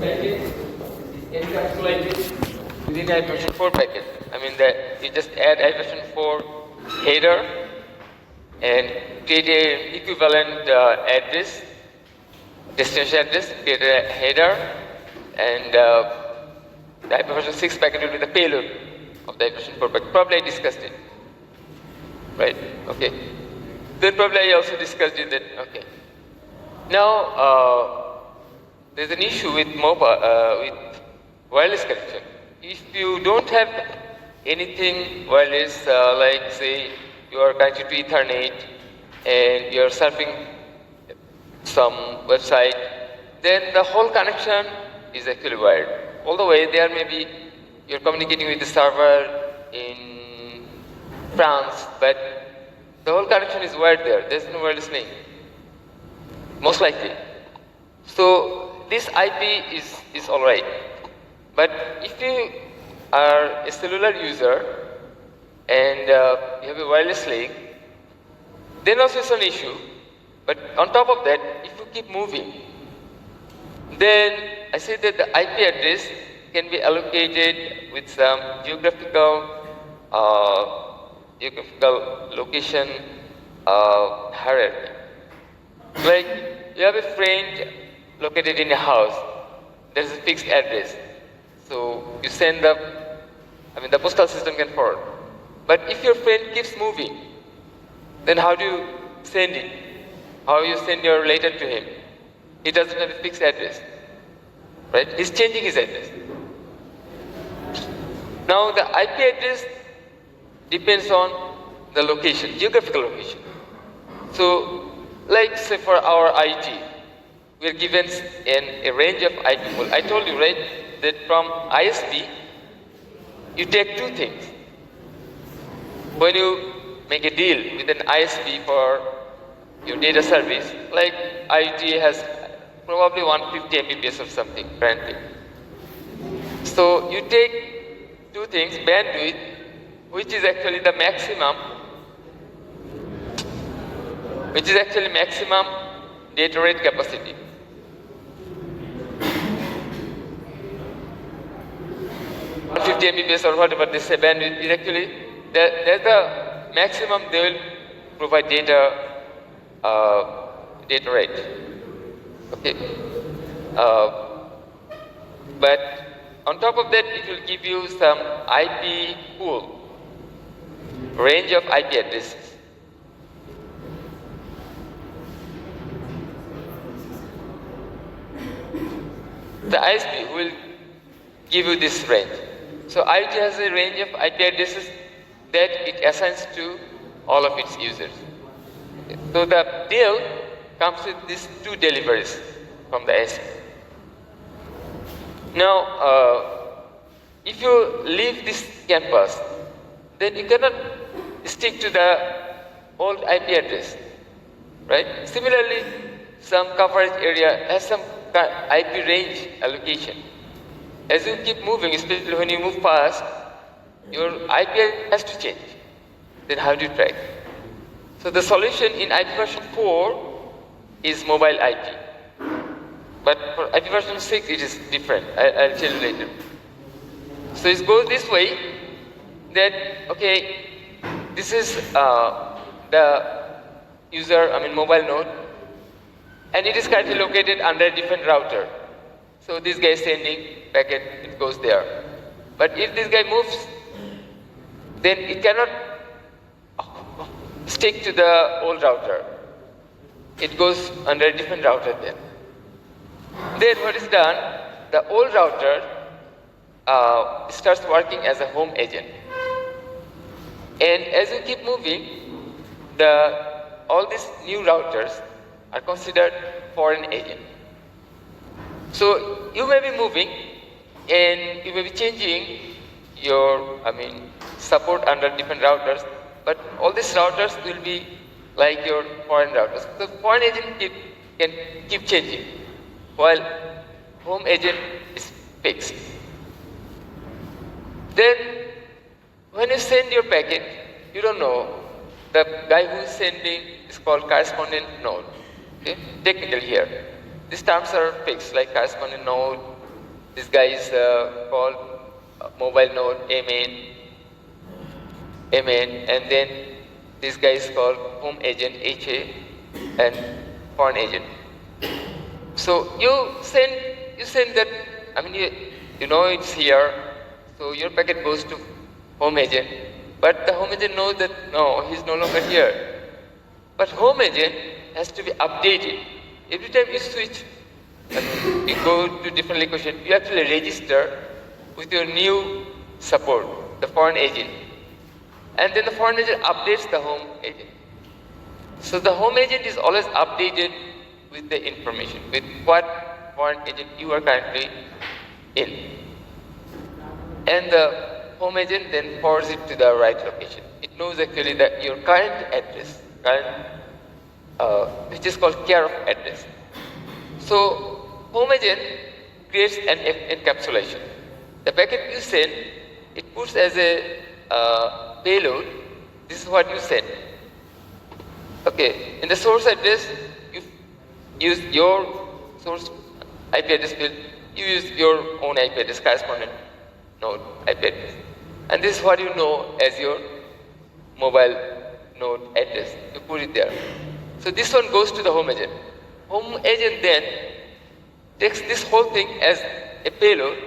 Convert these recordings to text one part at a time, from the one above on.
packet is encapsulated within IPv4 packet. I mean that you just add IPv4 header and create an equivalent address, destination address, create a header, and the IPv6 packet will be the payload of the IPv4 packet. Probably I discussed it. Right, okay. Then probably I also discussed it that, okay. Now, there's an issue with mobile, with wireless connection. If you don't have anything wireless, like say you are connected to Ethernet and you are surfing some website, then the whole connection is actually wired. All the way there may be you're communicating with the server in France, but the whole connection is wired there. There's no wireless link, most likely. So this IP is all right. But if you are a cellular user and you have a wireless link, then also it's an issue. But on top of that, if you keep moving, then I say that the IP address can be allocated with some geographical location hierarchy. Like you have a friend located in a house, there is a fixed address. So you send the postal system can forward. But if your friend keeps moving, then how do you send it? How you send your letter to him? He doesn't have a fixed address, right? He's changing his address. Now the IP address depends on the location, geographical location. So, like say for our IT, we are given a range of IP pool. I told you, right, that from ISP, you take two things. When you make a deal with an ISP for your data service, like IoT has probably 150 Mbps or something currently. So you take two things, bandwidth, which is actually the maximum, data rate capacity. $50 Mbps or whatever they say bandwidth is actually that's the maximum they will provide data rate. Okay. But on top of that, it will give you some IP pool, range of IP addresses. The ISP will give you this range. So IoT has a range of IP addresses that it assigns to all of its users. Okay. So the deal comes with these two deliveries from the ISP. Now, if you leave this campus, then you cannot stick to the old IP address, right? Similarly, some coverage area has some IP range allocation. As you keep moving, especially when you move fast, your IP has to change. Then how do you track? So the solution in IP version 4 is mobile IP. But for IP version 6, it is different. I'll tell you later. So it goes this way, that, okay, this is the user, mobile node, and it is currently located under a different router. So this guy is sending packet, it goes there. But if this guy moves, then it cannot stick to the old router. It goes under a different router then. Then what is done, the old router starts working as a home agent. And as you keep moving, all these new routers are considered foreign agent. So you may be moving and you may be changing your support under different routers, but all these routers will be like your foreign routers. The foreign agent can keep changing, while home agent is fixed. Then when you send your packet, you don't know. The guy who is sending is called correspondent node. Okay? Technical here. these terms are fixed, like corresponding node. This guy is called mobile node MN, and then this guy is called home agent HA, and foreign agent. So you send that. I mean, you know it's here. So your packet goes to home agent, but the home agent knows that no, he's no longer here. But home agent has to be updated. Every time you switch, you go to different location, you actually register with your new support, the foreign agent. And then the foreign agent updates the home agent. So the home agent is always updated with the information, with what foreign agent you are currently in. And the home agent then forwards it to the right location. It knows actually that your current address, which is called care of address. So home agent creates an encapsulation. The packet you send, it puts as a payload. This is what you send. Okay, in the source address, you use your source IP address field. You use your own IP address, corresponding node IP address, and this is what you know as your mobile node address. You put it there. So this one goes to the home agent. Home agent then takes this whole thing as a payload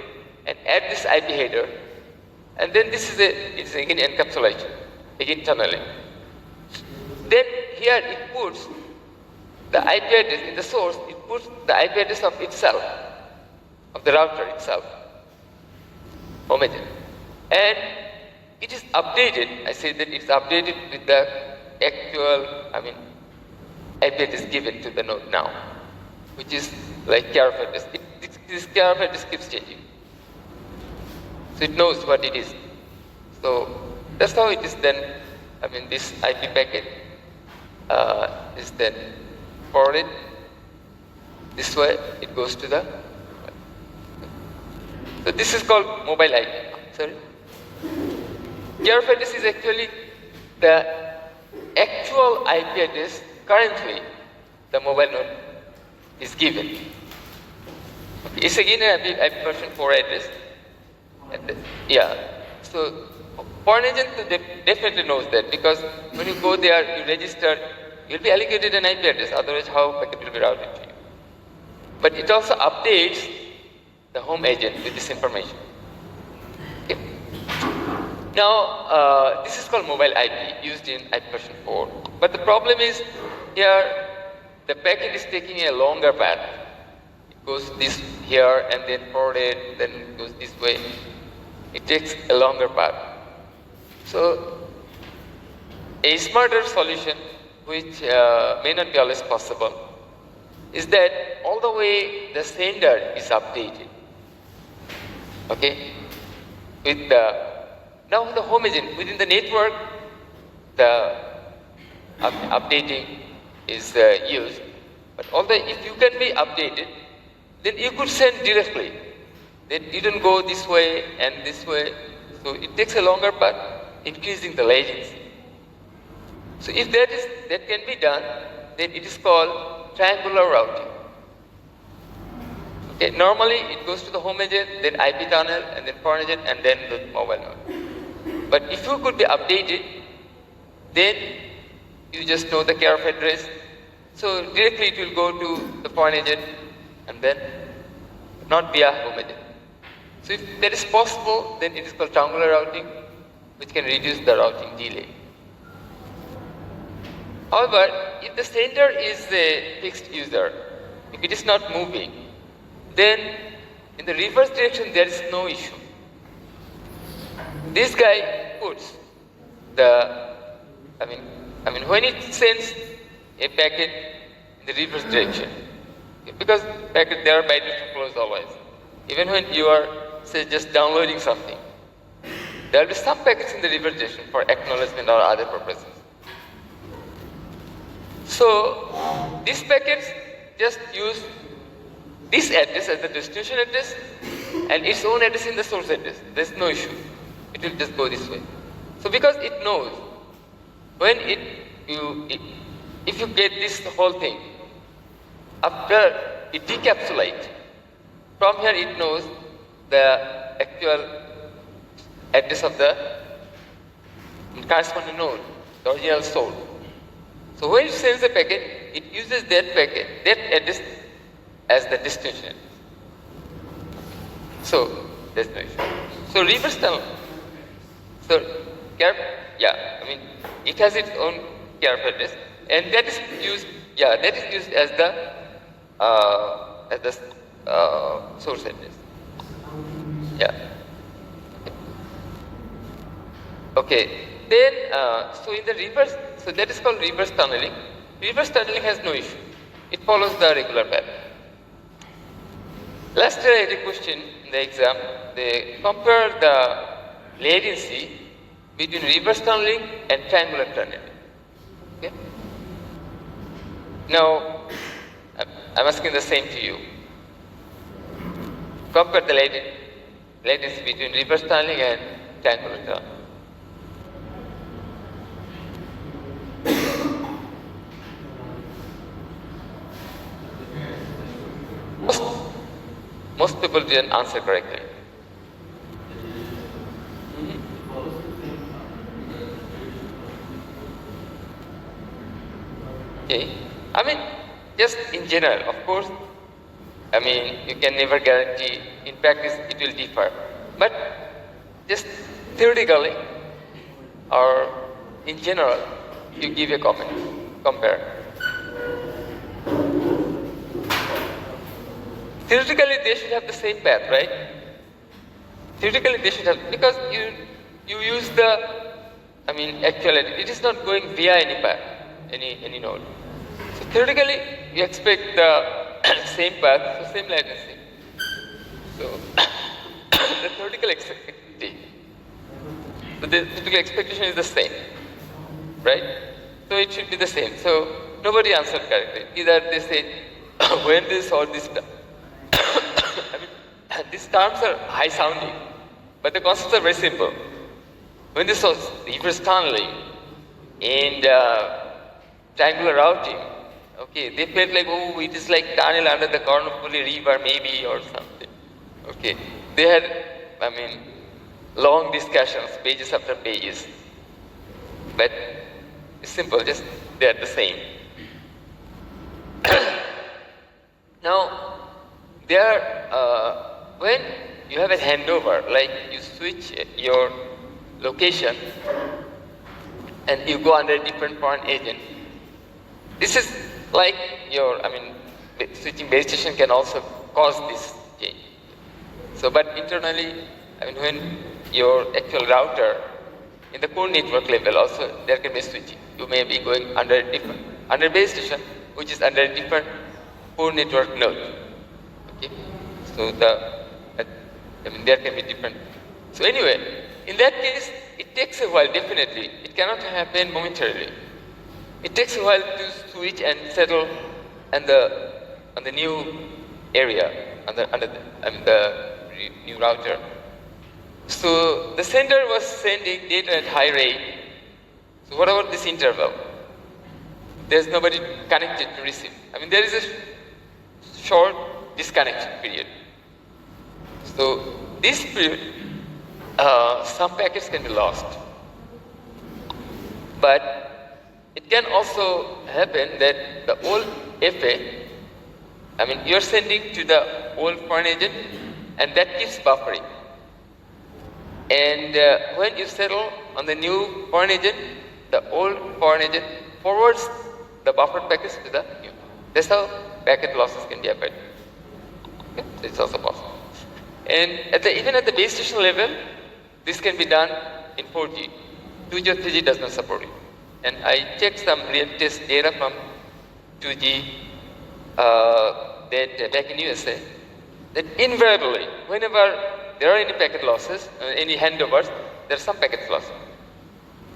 and add this IP header, and then this is it's again encapsulation, again tunneling. Then here it puts the IP address in the source. It puts the IP address of itself, of the router itself, home agent, and it is updated. I say that it's updated with the actual, IP address given to the node now, which is like care of address. This care of address keeps changing, so it knows what it is. So that's how it is then. This IP packet is then forwarded this way. It goes to the. So this is called mobile IP. Sorry. Care of address is actually the actual IP address currently the mobile node is given. Okay. It's again an IP version 4 address. And, so foreign agent definitely knows that, because when you go there, you register, you'll be allocated an IP address, otherwise how packet will be routed to you. But it also updates the home agent with this information. Okay. Now, this is called mobile IP, used in IP version 4. But the problem is, here, the packet is taking a longer path. It goes this here and then forwarded, then it goes this way. It takes a longer path. So, a smarter solution, which may not be always possible, is that all the way the sender is updated. Okay? With now the home agent within the network, the updating is used. But although if you can be updated, then you could send directly. Then you don't go this way and this way. So it takes a longer path, increasing the latency. So if that can be done, then it is called triangular routing. Okay, normally it goes to the home agent, then IP tunnel, and then foreign agent, and then the mobile node. But if you could be updated, then you just know the care of address. So directly it will go to the foreign agent, and then not via home agent. So if that is possible, then it is called triangular routing, which can reduce the routing delay. However, if the sender is a fixed user, if it is not moving, then in the reverse direction there is no issue. This guy puts when it sends a packet in the reverse direction, because packets they are by default closed always. Even when you are say just downloading something, there will be some packets in the reverse direction for acknowledgement or other purposes. So these packets just use this address as the destination address and its own address in the source address. There's no issue. It will just go this way. So because it knows when if you get this whole thing, after it decapsulates. From here it knows the actual address of the corresponding node, the original source. So when it sends a packet, it uses that packet, that address as the destination. So there's no issue. So reverse tunnel. So it has its own care address, and that is used. That is used as the source address. Okay. Then so in the reverse, so that is called reverse tunneling. Reverse tunneling has no issue. It follows the regular path. Last year I had a question in the exam. They compare the latency between reverse tunneling and triangular tunneling. Okay. Now I'm asking the same to you. Compare the latency between reverse tunneling and triangular tunneling. Most people didn't answer correctly. Okay. Just in general, of course, you can never guarantee. In practice, it will differ. But just theoretically, or in general, you give a comment, compare. Theoretically, they should have the same path, right? Theoretically, they should have, because you use the, actually, it is not going via any path, any node. So theoretically, you expect the same path, so same latency. So the theoretical expectation is the same, right? So it should be the same. So nobody answered correctly. Either they say when this or this. These terms are high sounding, but the concepts are very simple. When this was reverse tunneling and triangular routing, okay, they felt like, oh, it is like tunnel under the Karnapuli river maybe or something. Okay, they had, long discussions, pages after pages. But it's simple, just they are the same. Now, when you have a handover, like you switch your location and you go under a different foreign agent, this is like switching base station can also cause this change. So, but internally, when your actual router in the core network level also, there can be switching. You may be going under base station, which is under a different core network node. Okay, so there can be different. So anyway, in that case, it takes a while. Definitely, it cannot happen momentarily. It takes a while to switch and settle on the new area, the new router. So the sender was sending data at high rate. So what about this interval? There's nobody connected to receive. There is a short disconnection period. So this period, some packets can be lost. But it can also happen that the old FA, you're sending to the old foreign agent, and that keeps buffering. And when you settle on the new foreign agent, the old foreign agent forwards the buffered packets to the new. That's how packet losses can be avoided. Okay? So it's also possible. And even at the base station level, this can be done in 4G. 2G or 3G does not support it. And I checked some real test data from 2G that back in USA, that invariably, whenever there are any packet losses, any handovers, there are some packet losses.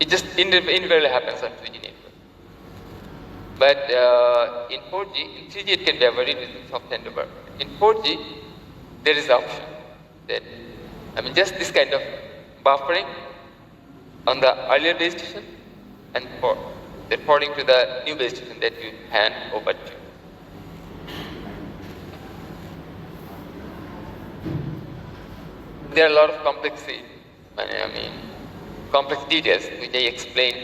It just invariably happens on 2G network. But in 4G, in 3G it can be avoided with soft handover. In 4G, there is the option that, just this kind of buffering on the earlier base station and then forwarding to the new base station that you hand over to. there are a lot of complex details which I explained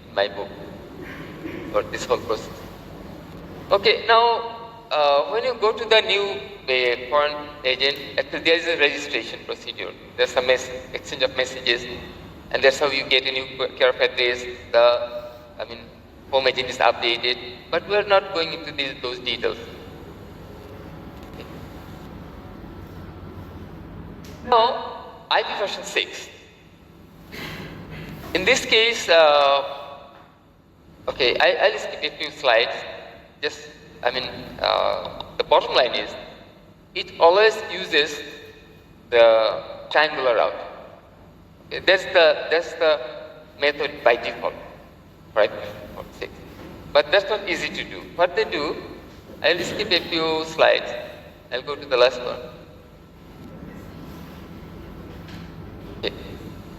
in my book for this whole process. Okay, now when you go to the new foreign agent, actually there is a registration procedure. There's some exchange of messages, and that's how you get a new care of address. Home agent is updated, but we're not going into those details. Okay. Now, IP version 6. In this case, okay, I'll skip a few slides. The bottom line is, it always uses the triangular route. Okay, that's the method by default, right? But that's not easy to do. What they do, I'll skip a few slides. I'll go to the last one. Okay.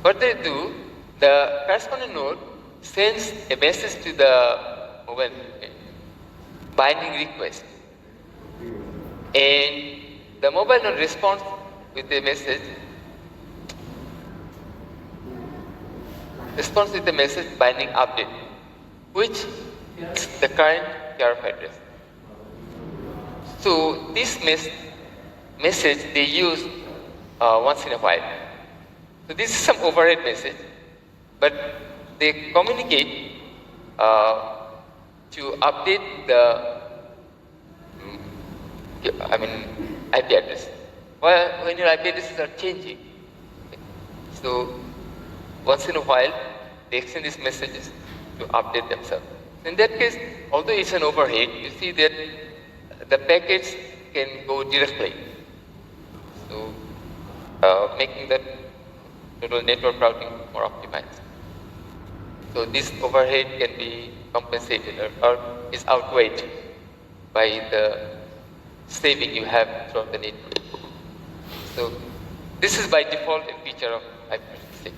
What they do, the corresponding node sends a message to the mobile binding request, and the mobile node responds with a message. Binding update, which is the current care of address. So this message they use once in a while. So this is some overhead message, but they communicate to update the IP address. Well, when your IP addresses are changing, so once in a while they exchange these messages to update themselves. In that case, although it's an overhead, you see that the packets can go directly, so making the total network routing more optimized. So this overhead can be compensated or is outweighed by the saving you have throughout the network. So this is by default a feature of IPv6.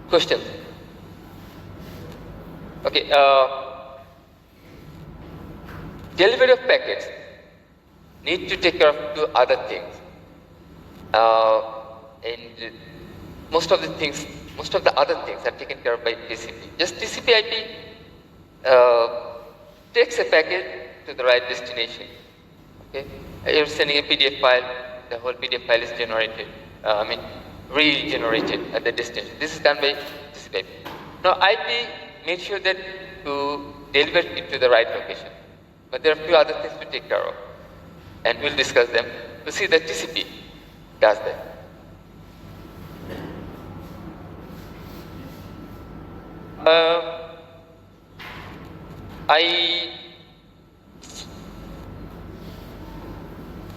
Questions? Okay. Delivery of packets need to take care of two other things, and most of the other things are taken care of by TCP. Just TCP/IP takes a packet to the right destination. Okay, you're sending a PDF file. The whole PDF file is generated. Regenerated at the destination. This is done by TCP/IP. Now IP makes sure that to deliver it to the right location. But there are a few other things to take care of, and we'll discuss them. We'll see that TCP does that.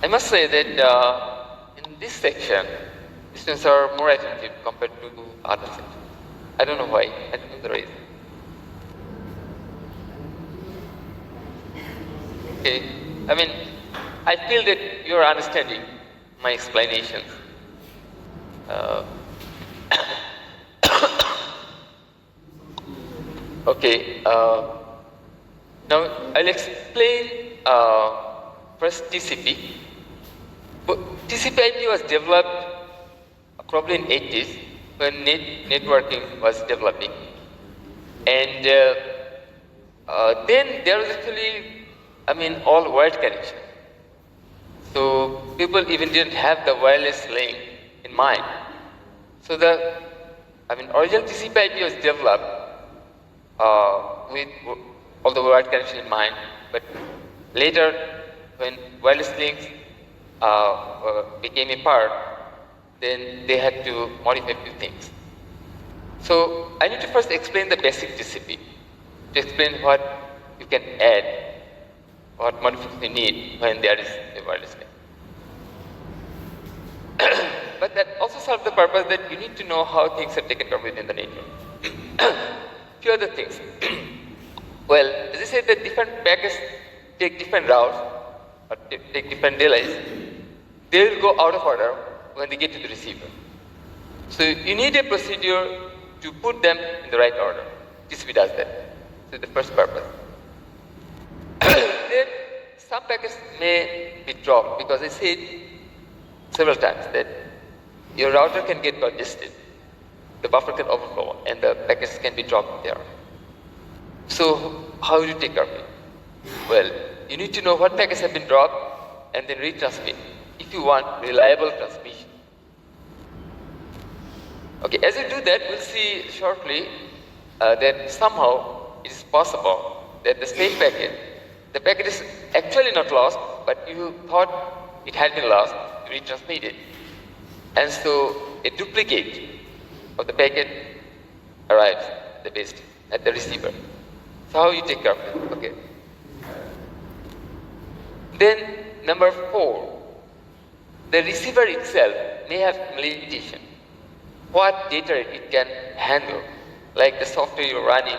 I must say that in this section, students are more attentive compared to other sections. I don't know why. I don't know the reason. Okay. I feel that you're understanding my explanations. Okay. Now I'll explain first TCP. TCP/IP was developed probably in 80s when networking was developing, and then there was actually all wired connection. So people even didn't have the wireless link in mind. So the original TCP/IP was developed with all the wired connection in mind, but later when wireless links became a part, then they had to modify a few things. So I need to first explain the basic TCP, to explain what you can add, what modifications you need when there is a wireless link. But that also serves the purpose that you need to know how things are taken care of within the network. Few other things. Well, as I said, that different packets take different routes or take different delays. They will go out of order when they get to the receiver. So you need a procedure to put them in the right order. TCP does that. So the first purpose. Then some packets may be dropped because I said several times that your router can get congested, the buffer can overflow, and the packets can be dropped there. So how do you take care of it? Well, you need to know what packets have been dropped and then retransmit if you want reliable transmission. Okay, as you do that, we'll see shortly that somehow it is possible that the same packet, the packet is actually not lost, but you thought it had been lost, you retransmit it. And so a duplicate of the packet arrives at the receiver. So how you take care of it? Okay. Then number 4, the receiver itself may have limitation. What data rate it can handle, like the software you're running,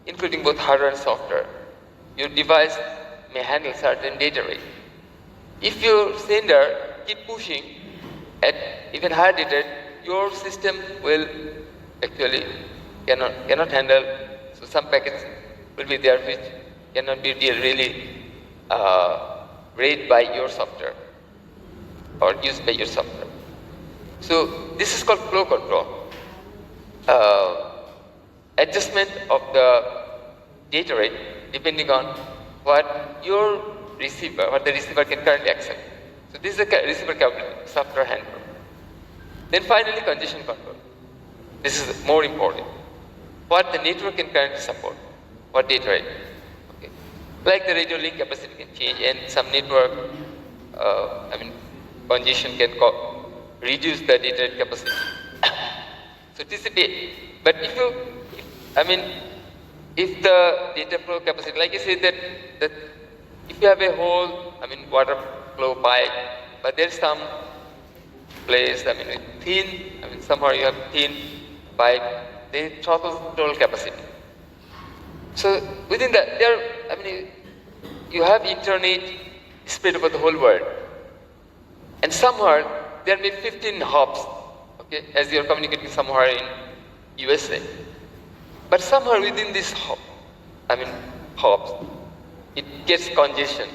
including both hardware and software. Your device may handle certain data rate. If your sender keep pushing at even higher data rate, your system will actually cannot handle. So some packets will be there which cannot be really read by your software or used by your software. So this is called flow control. Adjustment of the data rate depending on what the receiver can currently accept. So this is a receiver software handler. Then finally, congestion control. This is more important. What the network can currently support, what data rate. Okay. Like the radio link capacity can change, and some network, congestion can reduce the data rate capacity. So TCP, but if the data flow capacity, like I said that if you have a whole, water flow pipe, but there's some place, somehow you have thin pipe, they throttle total capacity. So within that, you have internet spread over the whole world, and somewhere there may be 15 hops, okay, as you're communicating somewhere in USA. But somewhere within this hops, it gets congestion,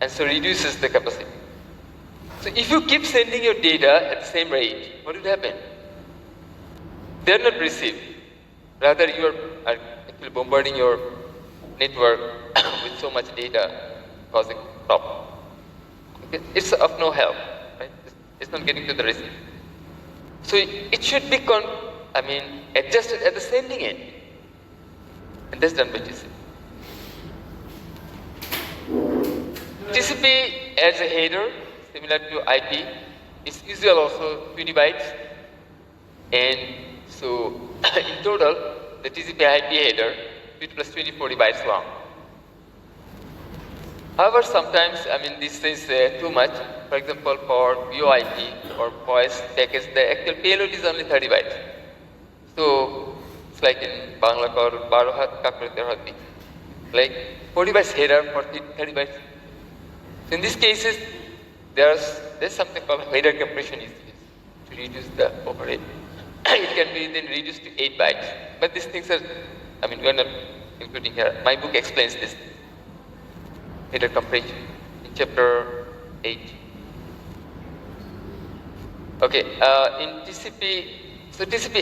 and so reduces the capacity. So if you keep sending your data at the same rate, what will happen? They are not received. Rather, you are actually bombarding your network with so much data, causing problem. Okay? It's of no help, right? It's not getting to the receiver. So it should be adjusted at the sending end, and that's done by TCP. TCP adds a header similar to IP. It's usual also 20 bytes, and so in total the TCP IP header 20 plus 20, 40 bytes long. However, sometimes this is too much. For example, for VoIP or voice packets, the actual payload is only 30 bytes. So it's like in Bangla called Barohat Kakriterhati, like 40 bytes header for 30 bytes. So in these cases, there's something called header compression is used to reduce the overhead. It can be then reduced to 8 bytes. But these things are, we're not including here. My book explains this header compression in chapter 8. Okay, in TCP, so this is,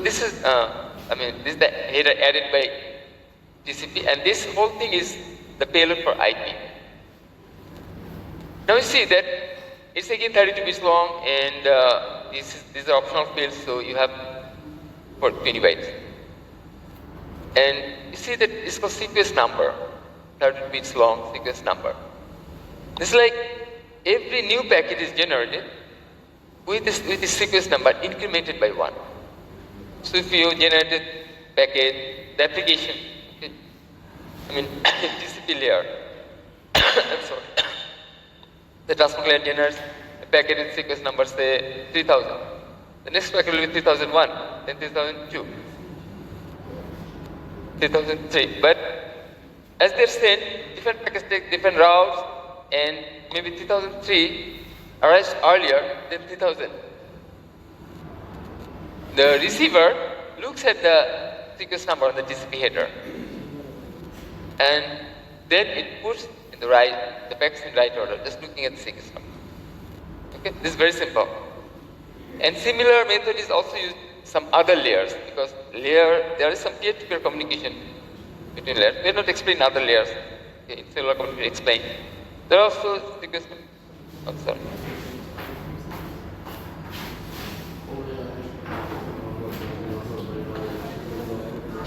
this is the header added by TCP, and this whole thing is the payload for IP. Now you see that it's again 32 bits long, and these are optional fields, so you have for 20 bytes. And you see that it's called sequence number, 32 bits long sequence number. It's like every new packet is generated with this sequence number incremented by 1. So if you generated packet, the application, TCP layer, I'm sorry, the transport layer generates a packet with sequence number say 3000. The next packet will be 3001, then 3002, 3003. But as they're sent, different packets take different routes, and maybe 3003 arrives earlier than 3000. The receiver looks at the sequence number on the TCP header, and then it puts in the packets in right order, just looking at the sequence number. Okay, this is very simple. And similar method is also used some other layers, because there is some peer-to-peer communication between layers. We are not explaining other layers. Okay, in cellular communication explain. There are also sequence. Oh, sorry.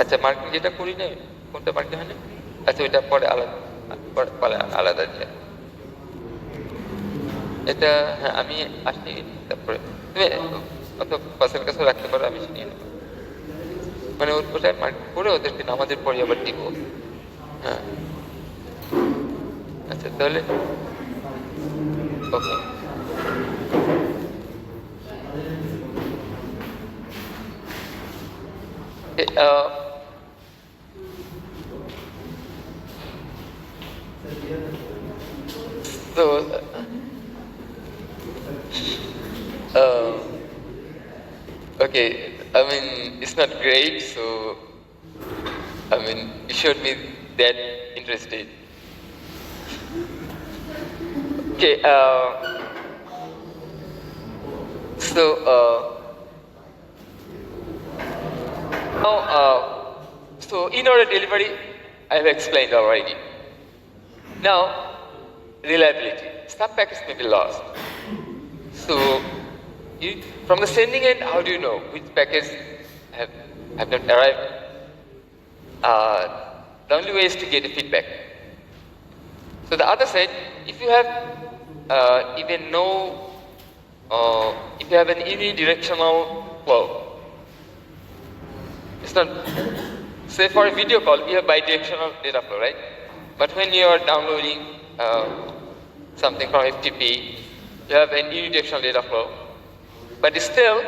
আচ্ছা marking যেটা করি না কোনটা marking হয় না আচ্ছা ওইটা পরে আলাদা দিয়ে এটা হ্যাঁ আমি আসি তারপরে তুমি অত পাশের কাছে রাখতে পারো আমি নিয়ে নেব মানে ওটা মার্কিং করে ওদেরকে আমাদের পরে আবার দিব হ্যাঁ আচ্ছা তাহলে ওকে So, okay, I mean, it's not great, so, I mean, you shouldn't be that interested. Okay, so, now, so in order delivery, I have explained already. Now, reliability. Some packets may be lost. So, from the sending end, how do you know which packets have not arrived? The only way is to get a feedback. So the other side, if you have even no, if you have an unidirectional flow, it's not, say for a video call, you have bidirectional data flow, right? But when you are downloading something from FTP, you have an unidirectional data flow. But still,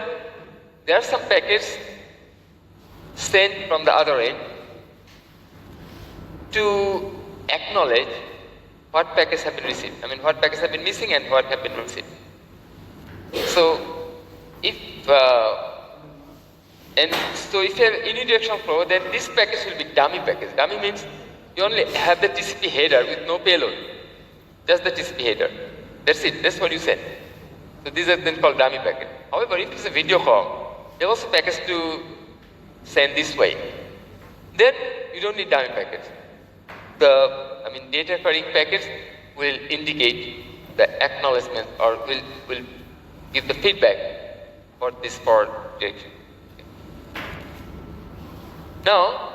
there are some packets sent from the other end to acknowledge what packets have been received. I mean, what packets have been missing and what have been received. So, if you have unidirectional flow, then this package will be dummy package. Dummy means you only have the TCP header with no payload, just the TCP header. That's it, that's what you send. So these are then called dummy packet. However, if it's a video call, there are also packets to send this way. Then you don't need dummy packets. Data carrying packets will indicate the acknowledgement or will give the feedback for this forward direction. Now,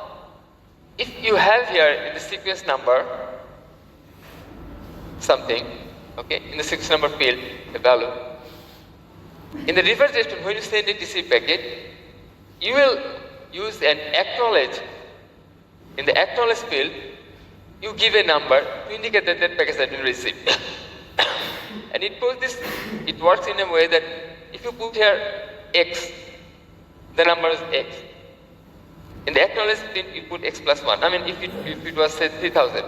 if you have here in the sequence number something, okay, in the sequence number field, a value, in the reverse direction, when you send a TCP packet, you will use an acknowledge. In the acknowledge field, you give a number to indicate that that packet has been received. And it works in a way that if you put here X, the number is X. In the acknowledge field, you put X plus 1. I mean, if it was say 3000.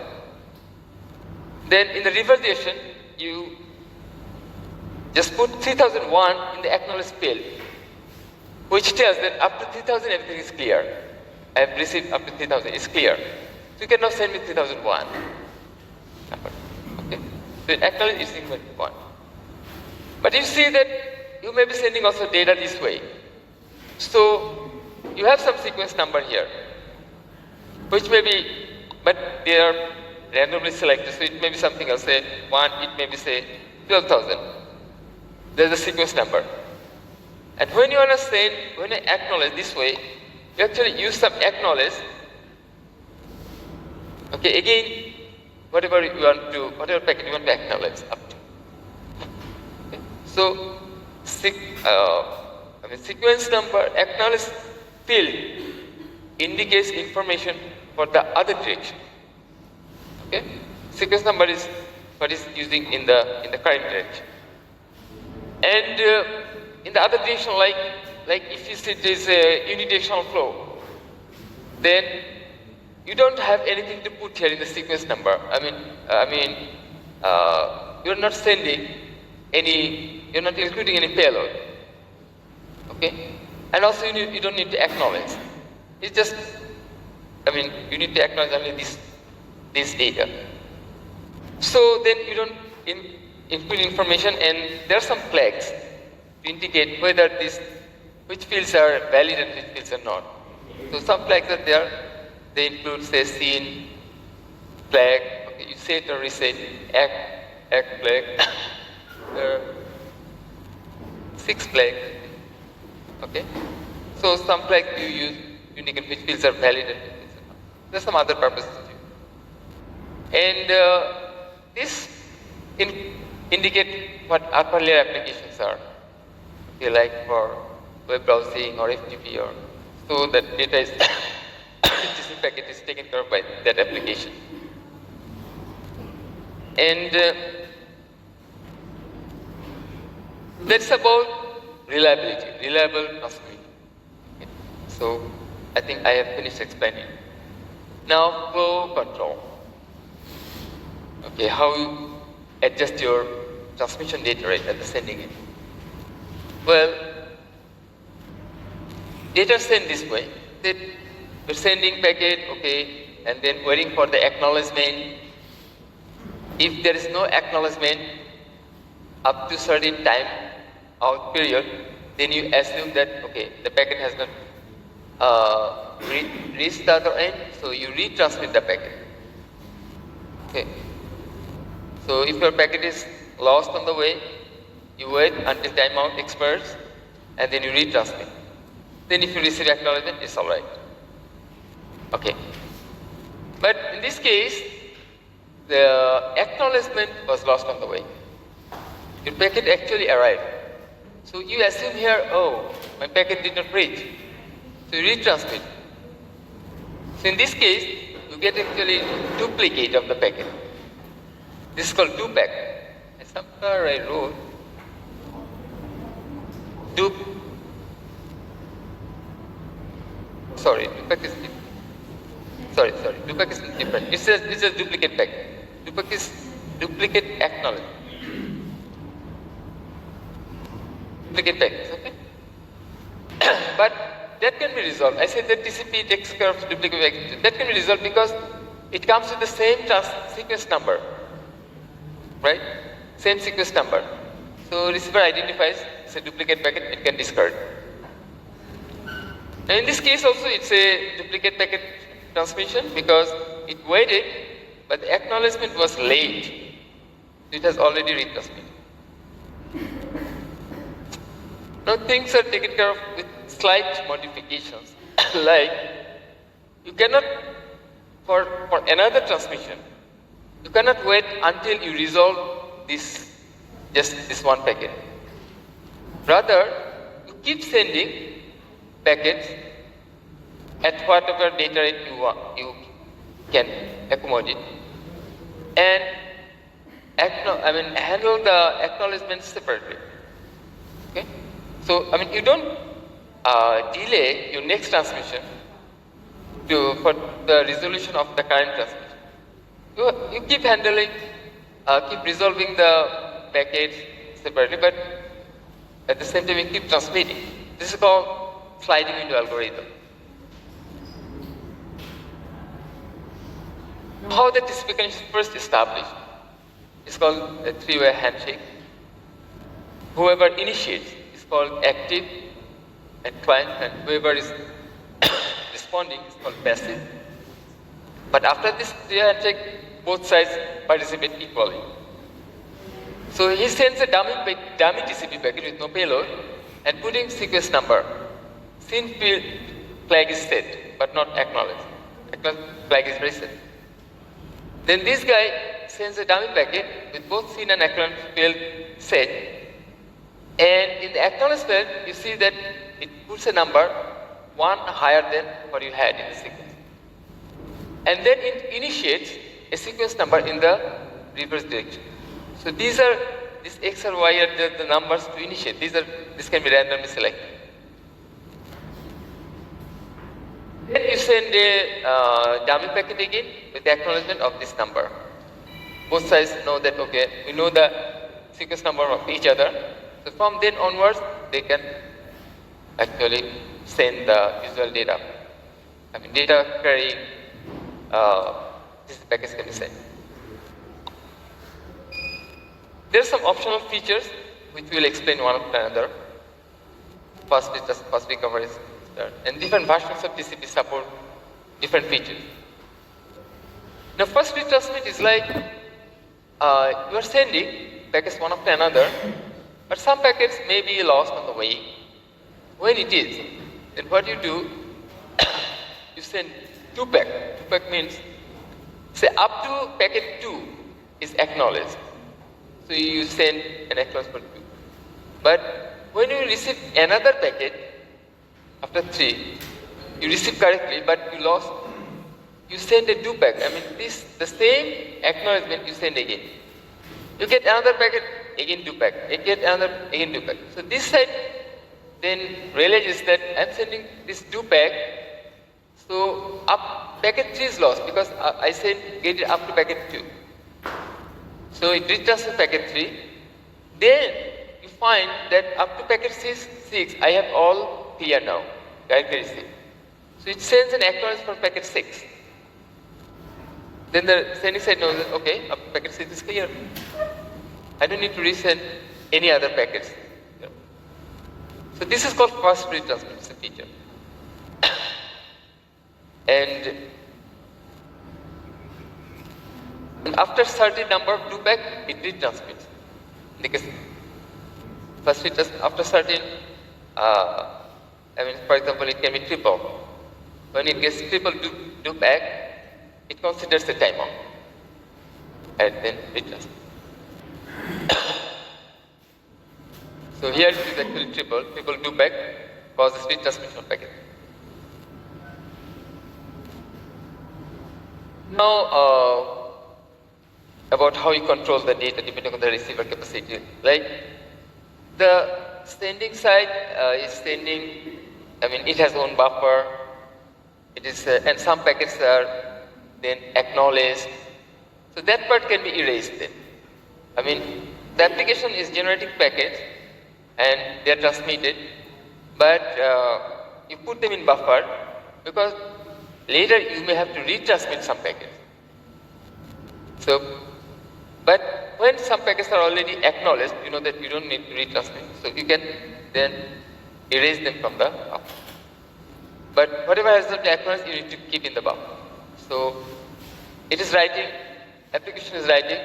Then in the reverse direction, you just put 3001 in the acknowledge field, which tells that up to 3000 everything is clear. I have received up to 3000, it's clear. So you cannot send me 3001 number. Okay? So in acknowledge it's equal to 1. But you see that you may be sending also data this way. So you have some sequence number here, which may be, but they are randomly selected, so it may be something else, say 1, it may be say 12,000. There's a sequence number. And when you acknowledge this way, you actually use some acknowledge. Okay, again, whatever packet you want to acknowledge up to. Okay. So, sequence number acknowledge field indicates information for the other direction. Okay, sequence number is what is using in the current direction. And in the other direction, like if you see there is a unidirectional flow, then you don't have anything to put here in the sequence number. You're not sending any, you're not including any payload. Okay, and also you don't need to acknowledge. It's just, you need to acknowledge only this data. So then you don't input information, and there are some flags to indicate whether which fields are valid and which fields are not. So some flags are there. They include, say, scene flag. Okay, you set or reset act flag. There are 6 flags. Okay. So some flags you use to indicate which fields are valid and which fields are not. There's some other purposes too. And this indicate what upper layer applications are. Okay, like for web browsing or FTP, or so that data is TCP packet is taken care of by that application. And that's about reliability, reliable transmission. Okay. So I think I have finished explaining. Now flow control. Okay, how you adjust your transmission data rate at the sending end. Well, data sent this way. That you're sending packet, okay, and then waiting for the acknowledgement. If there is no acknowledgement up to certain time out period, then you assume that okay, the packet has not reached the other end, so you retransmit the packet. Okay. So if your packet is lost on the way, you wait until timeout expires, and then you retransmit. Then if you receive acknowledgement, it's all right. Okay. But in this case, the acknowledgement was lost on the way. Your packet actually arrived. So you assume here, oh, my packet did not reach. So you retransmit. So in this case, you get actually duplicate of the packet. This is called dupack. And somewhere I wrote dupack is different. Dupack is different. It says this is duplicate packet. Dupack is duplicate acknowledgement. Duplicate packets, okay? But that can be resolved. I said that TCP takes care of duplicate packets. That can be resolved because it comes with the same sequence number, right? Same sequence number. So receiver identifies it's a duplicate packet, it can discard. And in this case also it's a duplicate packet transmission because it waited, but the acknowledgement was late. It has already retransmitted. Now things are taken care of with slight modifications. Like you cannot, for another transmission, you cannot wait until you resolve just this one packet. Rather, you keep sending packets at whatever data rate you can accommodate, and handle the acknowledgements separately. Okay. So, you don't delay your next transmission for the resolution of the current transmission. You keep handling, keep resolving the packets separately, but at the same time you keep transmitting. This is called sliding window algorithm. How the TCP connection is first established is called a three-way handshake. Whoever initiates is called active and client, and whoever is responding is called passive. But after this three-way handshake, both sides participate equally. So he sends a dummy TCP packet with no payload and putting sequence number. Scene field flag is set, but not acknowledged. Flag is reset. Then this guy sends a dummy packet with both scene and acknowledged field set. And in the acknowledged field, you see that it puts a number one higher than what you had in the sequence. And then it initiates a sequence number in the reverse direction. So these X or Y are the numbers to initiate. This can be randomly selected. Then you send a dummy packet again with the acknowledgement of this number. Both sides know that, okay, we know the sequence number of each other. So from then onwards, they can actually send the usual data. Data carrying this package can be sent. There are some optional features which we will explain one after another. First is just fast recovery, and different versions of TCP support different features. Now, first retransmit is like you are sending packets one after another, but some packets may be lost on the way. When it is, then what you do, you send 2 pack. 2 pack means, say up to packet 2 is acknowledged. So you send an acknowledgement for 2. But when you receive another packet after 3, you receive correctly, but you lost, you send a 2 pack. I mean, the same acknowledgement you send again. You get another packet, again 2 pack. You get another, again 2 pack. So this side then realizes that I'm sending this 2 pack. So packet 3 is lost because I get it up to packet 2. So it returns to packet 3. Then you find that up to packet 6, I have all clear now, directly received. So it sends an acknowledgement for packet 6. Then the sending side knows that, okay, up to packet 6 is clear. I don't need to resend any other packets. So this is called fast retransmission feature. And after certain number of 2 pack, it retransmits. Because first after certain, for example, it can be triple. When it gets triple 2 pack, it considers the timeout and then retransmits. So here it is actually triple 2 pack causes retransmission packet. Now, about how you control the data depending on the receiver capacity. Like the sending side is sending, it has own buffer. It is, and some packets are then acknowledged. So that part can be erased then. The application is generating packets and they are transmitted, but you put them in buffer because later you may have to retransmit some packets. So, but when some packets are already acknowledged, you know that you don't need to retransmit. So you can then erase them from the buffer. But whatever has not been acknowledged, you need to keep in the buffer. So it is writing, application is writing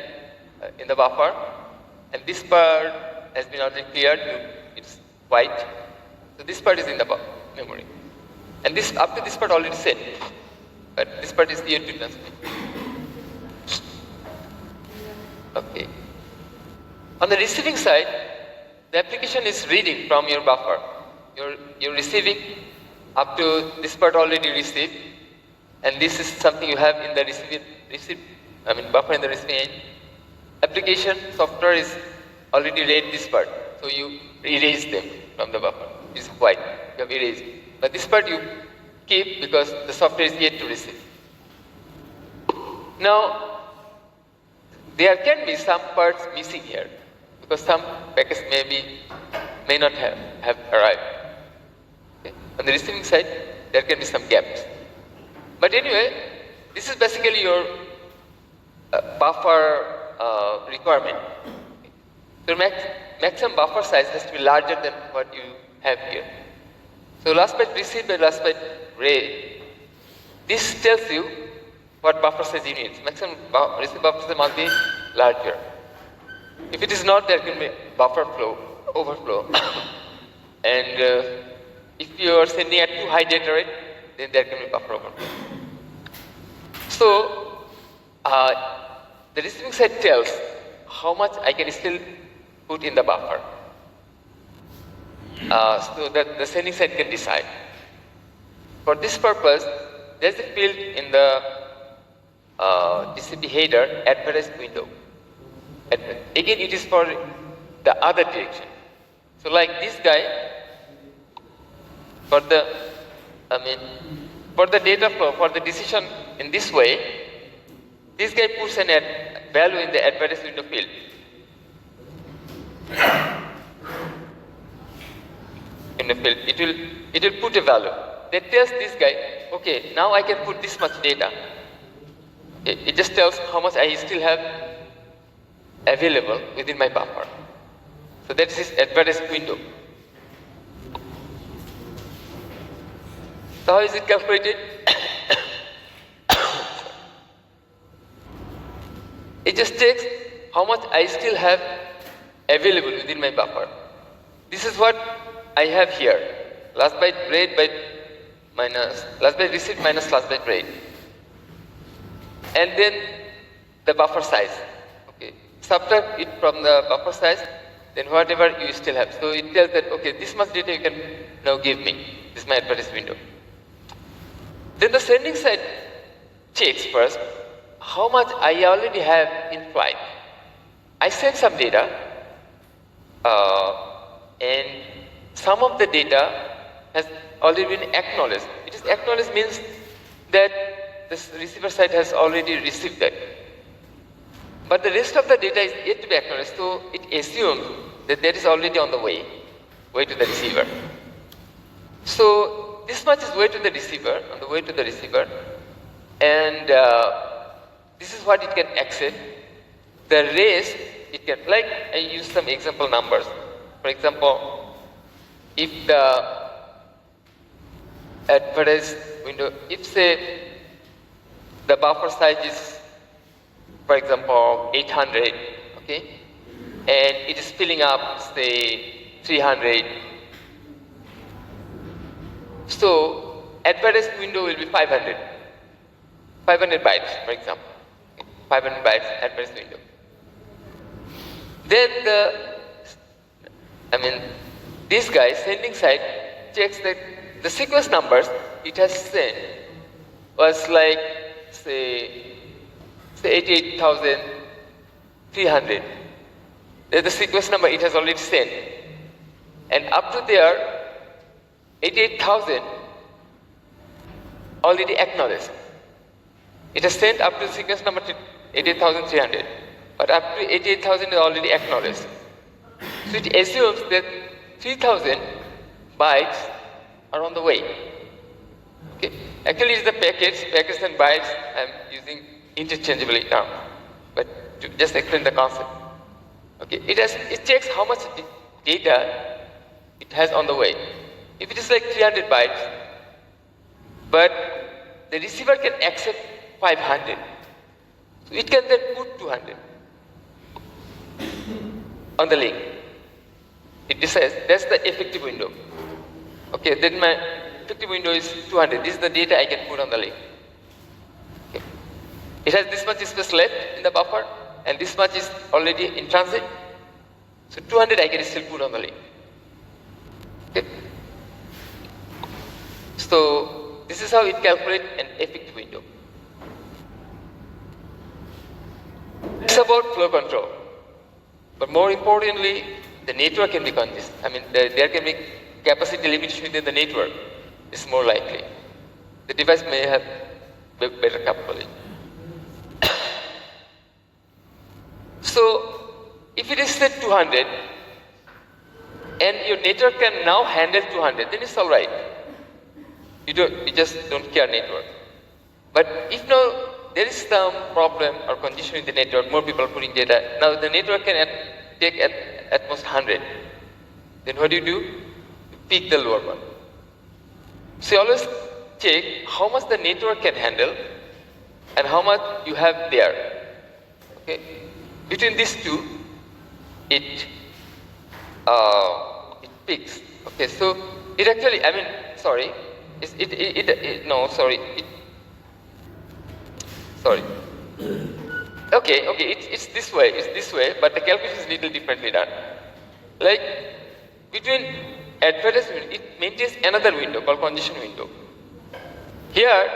in the buffer, and this part has been already cleared, it's white. So this part is in the memory. And this up to this part already set. But this part is yet to transmit. Okay. On the receiving side, the application is reading from your buffer. You're receiving up to this part already received, and this is something you have in the buffer in the receiving end. Application software is already read this part, so you erase them from the buffer. It's white, you have erased. But this part you keep because the software is yet to receive. Now, there can be some parts missing here because some packets may not have arrived. Okay. On the receiving side, there can be some gaps. But anyway, this is basically your buffer requirement. So maximum buffer size has to be larger than what you have here. So last byte received by last byte read. This tells you what buffer size you need. Maximum receive buffer size must be larger. If it is not, there can be buffer overflow. And if you are sending at too high data rate, then there can be buffer overflow. So the receiving side tells how much I can still put in the buffer. So that the sending side can decide. For this purpose, there is a field in the TCP header, advertise window. Again, it is for the other direction. So like this guy, for the data flow, for the decision in this way, this guy puts an value in the advertise window field. In the field, it will put a value that tells this guy, okay, now I can put this much data. It just tells how much I still have available within my buffer. So that is advertised window. So how is it calculated? It just takes how much I still have available within my buffer. This is what I have here. Last byte read byte minus last byte received minus last byte read. And then the buffer size. Okay. Subtract it from the buffer size, then whatever you still have. So it tells that, okay, this much data you can now give me. This is my advertised window. Then the sending side checks first how much I already have in flight. I send some data, and some of the data has already been acknowledged. It is acknowledged means that the receiver side has already received that. But the rest of the data is yet to be acknowledged, so it assumes that that is already on the way to the receiver. So this much is way to the receiver, on the way to the receiver, and this is what it can accept. The rest, it can, like I use some example numbers. For example, if the advertised window, if say the buffer size is, for example, 800, okay, and it is filling up, say, 300. So advertised window will be 500 bytes, for example. 500 bytes advertised window. Then this guy, sending side, checks that the sequence numbers it has sent was like, say 88,300. That's the sequence number it has already sent. And up to there, 88,000 already acknowledged. It has sent up to the sequence number 88,300, but up to 88,000 is already acknowledged. So it assumes that 3,000 bytes are on the way. Okay. Actually, it's the packets and bytes I'm using interchangeably now, but to just explain the concept. Okay. It checks how much data it has on the way. If it is like 300 bytes, but the receiver can accept 500, so it can then put 200 on the link. It decides that's the effective window. Okay, then my effective window is 200. This is the data I can put on the link. Okay. It has this much space left in the buffer, and this much is already in transit. So 200 I can still put on the link. Okay. So this is how it calculates an effective window. It's about flow control. But more importantly, the network can be congested. There can be capacity limitation within the network. It's more likely. The device may have better capability. So if it is set 200 and your network can now handle 200, then it's all right. You just don't care network. But if now there is some problem or condition in the network, more people putting data, now the network can take at most 100. Then what do? You pick the lower one. So you always check how much the network can handle and how much you have there. Okay. Between these two, it picks. Okay. So it actually, sorry. Okay, it's this way, but the calculation is a little differently done. Like, between advertisement, it maintains another window called congestion window. Here,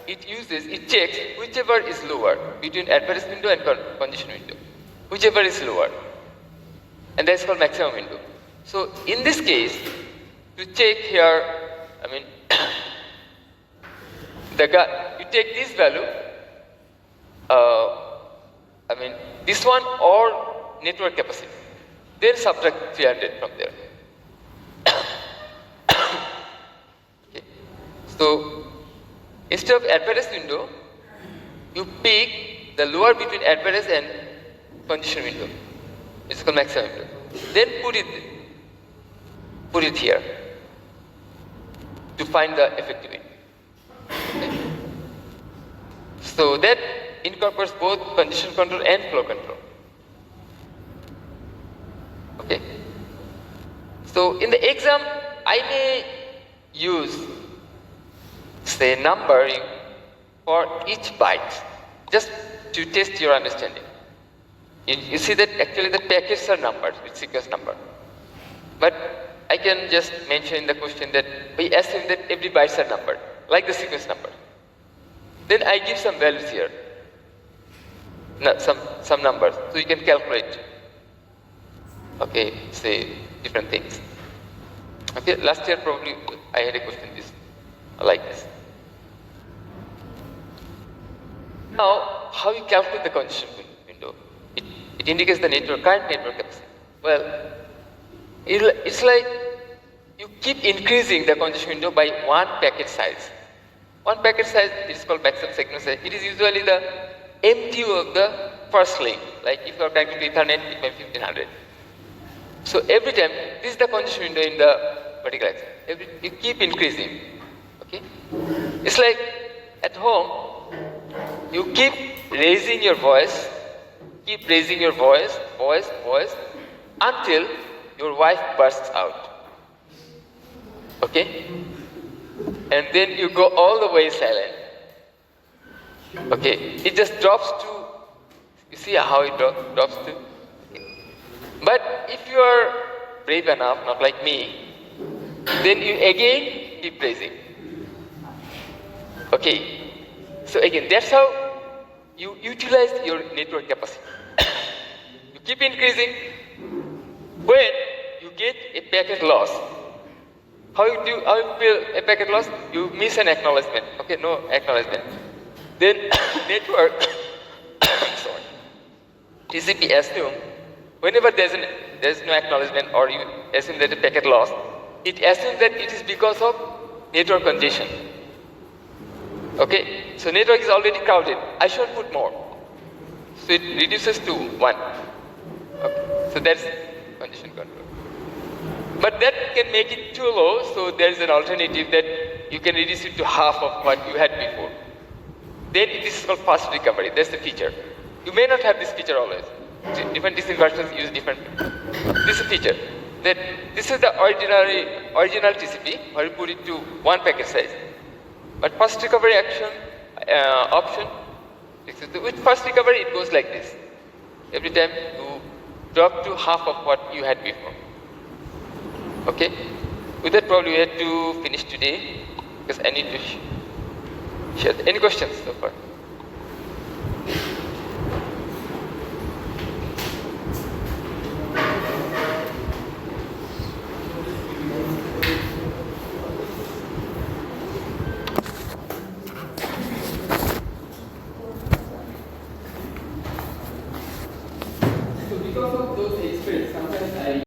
it checks whichever is lower between advertisement window and congestion window. Whichever is lower. And that's called maximum window. So, in this case, to check here, you take this value, this one or network capacity, then subtract 300 from there. Okay. So instead of advertised window, you pick the lower between advertised and condition window, it's called maximum window. Then put it here to find the effective window. Okay. So that incorporates both condition control and flow control. Okay. So in the exam, I may use, say, numbering for each byte, just to test your understanding. You see that actually the packets are numbered with sequence number. But I can just mention in the question that we assume that every bytes are numbered, like the sequence number. Then I give some values here, some numbers, so you can calculate. Okay, say different things. Okay, last year probably I had a question like this. Now, how you calculate the condition window? It indicates the current network capacity. Well, it's like you keep increasing the condition window by one packet size. One packet size is called maximum segment size. It is usually the MTU of the first link. Like if you are connected to Ethernet, it may be 1500. So every time, this is the condition window in the particular axis. You keep increasing. Okay? It's like at home, you keep raising your voice, voice, until your wife bursts out. Okay? And then you go all the way silent. Okay? It just drops to, you see how it drops to? Okay. But if you are brave enough, not like me, then you again keep raising. Okay? So again, that's how you utilize your network capacity. You keep increasing. When you get a packet loss, how you feel a packet loss? You miss an acknowledgement. Okay, no acknowledgement. Then network, sorry, TCP assume whenever there's no acknowledgement or you assume that a packet loss, it assumes that it is because of network congestion. Okay, so network is already crowded. I should put more. So it reduces to 1. Okay, so that's congestion control. But that can make it too low, so there is an alternative that you can reduce it to half of what you had before. Then this is called fast recovery. That's the feature. You may not have this feature always. Different TCP versions use different. This is a feature. That this is the original TCP where you put it to one packet size. But fast recovery option, with fast recovery it goes like this. Every time you drop to half of what you had before. Okay? With that probably we had to finish today because I need to share. Any questions so far? So because of those experiences, sometimes I